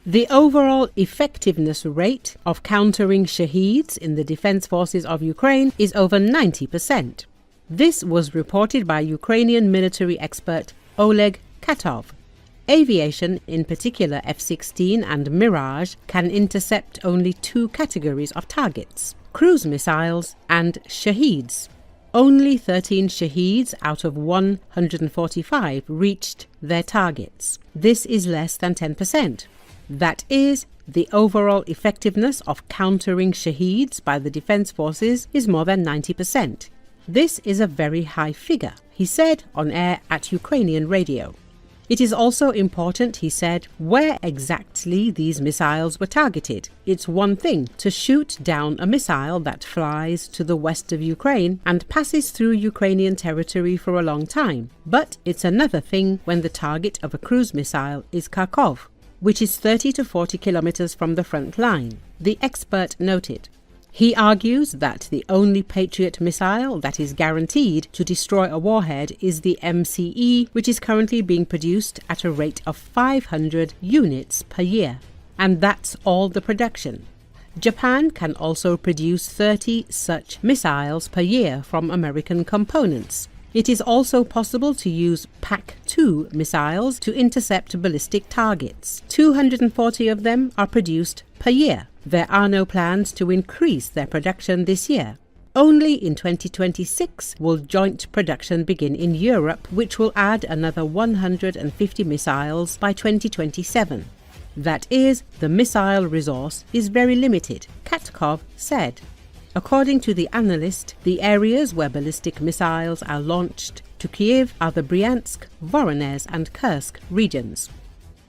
The overall effectiveness rate of countering Shaheeds in the defense forces of Ukraine is over 90%. This was reported by Ukrainian military expert Oleg Katkov. Aviation, in particular F-16 and Mirage, can intercept only 2 categories of targets: cruise missiles and Shaheeds. Only 13 Shaheeds out of 145 reached their targets. This is less than 10%. That is, the overall effectiveness of countering Shaheeds by the defense forces is more than 90%. This is a very high figure, he said on air at Ukrainian Radio. It is also important, he said, where exactly these missiles were targeted. It's one thing to shoot down a missile that flies to the west of Ukraine and passes through Ukrainian territory for a long time. But it's another thing when the target of a cruise missile is Kharkov, which is 30 to 40 kilometers from the front line, the expert noted. He argues that the only Patriot missile that is guaranteed to destroy a warhead is the MCE, which is currently being produced at a rate of 500 units per year. And that's all the production. Japan can also produce 30 such missiles per year from American components. It is also possible to use PAC-2 missiles to intercept ballistic targets. 240 of them are produced per year. There are no plans to increase their production this year. Only in 2026 will joint production begin in Europe, which will add another 150 missiles by 2027. That is, the missile resource is very limited, Katkov said. According to the analyst, the areas where ballistic missiles are launched to Kiev are the Bryansk, Voronezh and Kursk regions.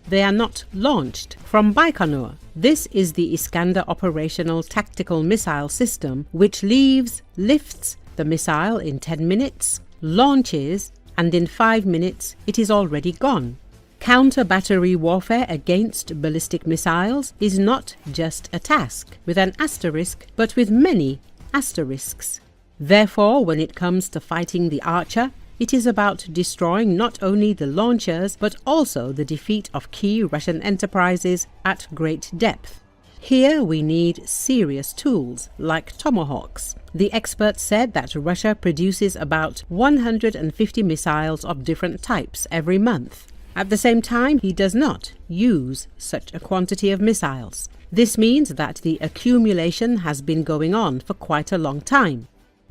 They are not launched from Baikonur. This is the Iskander operational tactical missile system, which lifts the missile in 10 minutes, launches, and in 5 minutes it is already gone. Counter-battery warfare against ballistic missiles is not just a task with an asterisk, but with many asterisks. Therefore, when it comes to fighting the Archer, it is about destroying not only the launchers, but also the defeat of key Russian enterprises at great depth. Here we need serious tools, like Tomahawks. The expert said that Russia produces about 150 missiles of different types every month. At the same time, he does not use such a quantity of missiles. This means that the accumulation has been going on for quite a long time.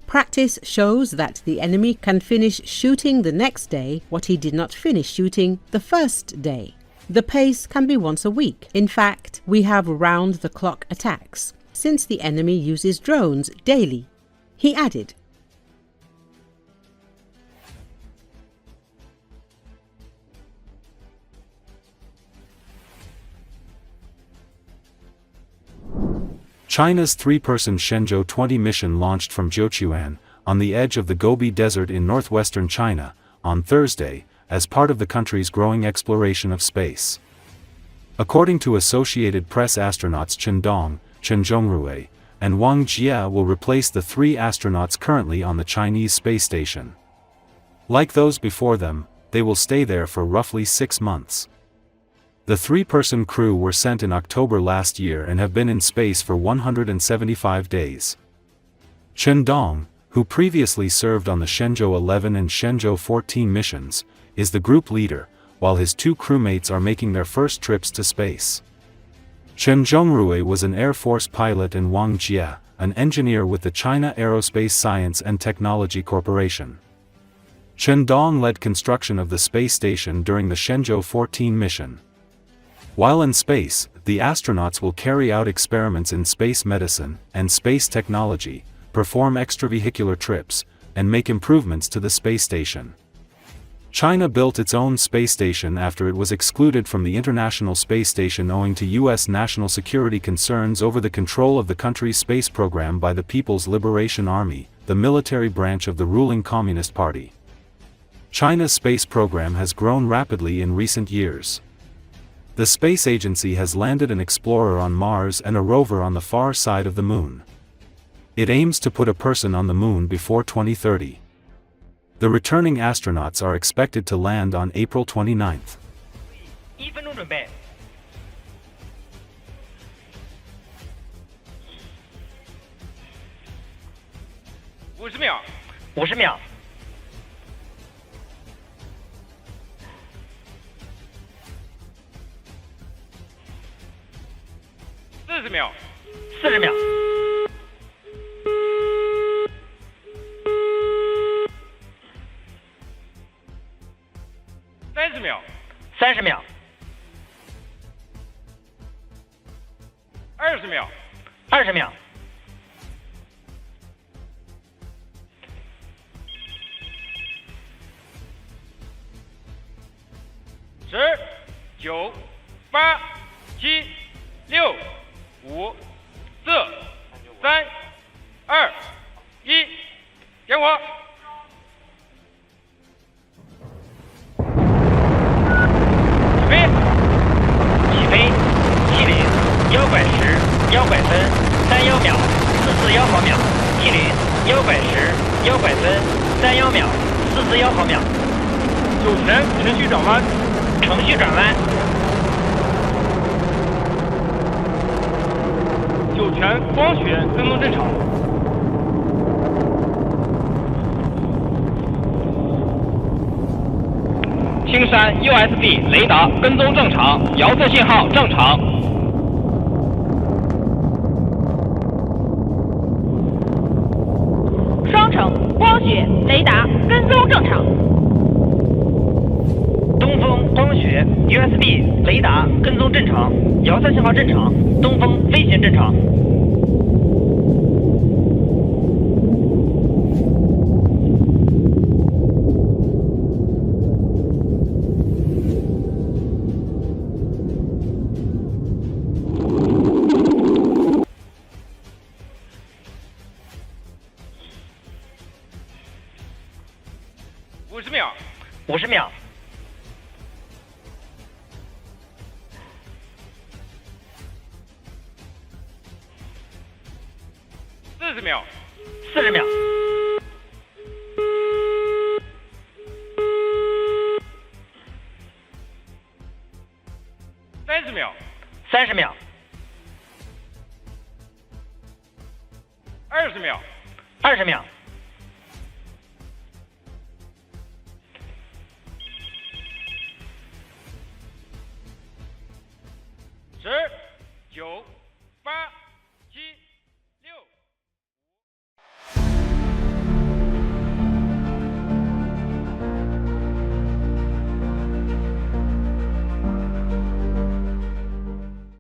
Practice shows that the enemy can finish shooting the next day what he did not finish shooting the first day. The pace can be once a week. In fact, we have round-the-clock attacks, since the enemy uses drones daily. He added, China's 3-person Shenzhou 20 mission launched from Jiuquan, on the edge of the Gobi Desert in northwestern China, on Thursday, as part of the country's growing exploration of space. According to Associated Press, astronauts Chen Dong, Chen Zhongrui, and Wang Jia will replace the 3 astronauts currently on the Chinese space station. Like those before them, they will stay there for roughly 6 months. The 3-person crew were sent in October last year and have been in space for 175 days. Chen Dong, who previously served on the Shenzhou 11 and Shenzhou 14 missions, is the group leader, while his 2 crewmates are making their first trips to space. Chen Zhongrui was an Air Force pilot and Wang Jia, an engineer with the China Aerospace Science and Technology Corporation. Chen Dong led construction of the space station during the Shenzhou 14 mission. While in space, the astronauts will carry out experiments in space medicine and space technology, perform extravehicular trips, and make improvements to the space station. China built its own space station after it was excluded from the International Space Station owing to U.S. national security concerns over the control of the country's space program by the People's Liberation Army, the military branch of the ruling Communist Party. China's space program has grown rapidly in recent years. The space agency has landed an explorer on Mars and a rover on the far side of the Moon. It aims to put a person on the Moon before 2030. The returning astronauts are expected to land on April 29. 50秒，50秒，40秒，40秒，30秒，30秒，20秒，20秒，10、9、8、7、6、5、4、3、2、1，点火。起飞，70，摇拐时，摇拐分31秒，441毫秒，70，摇拐时，摇拐分31秒，441毫秒9前程序转弯，程序转弯9前光学跟踪正常，青山 USB 雷达跟踪正常，遥测信号正常。双城光学雷达跟踪正常。东风光学 USB 雷达跟踪正常，遥测信号正常，东风飞行正常。50秒，50秒，40秒，40秒，30秒，30秒，20秒，20秒，10、9、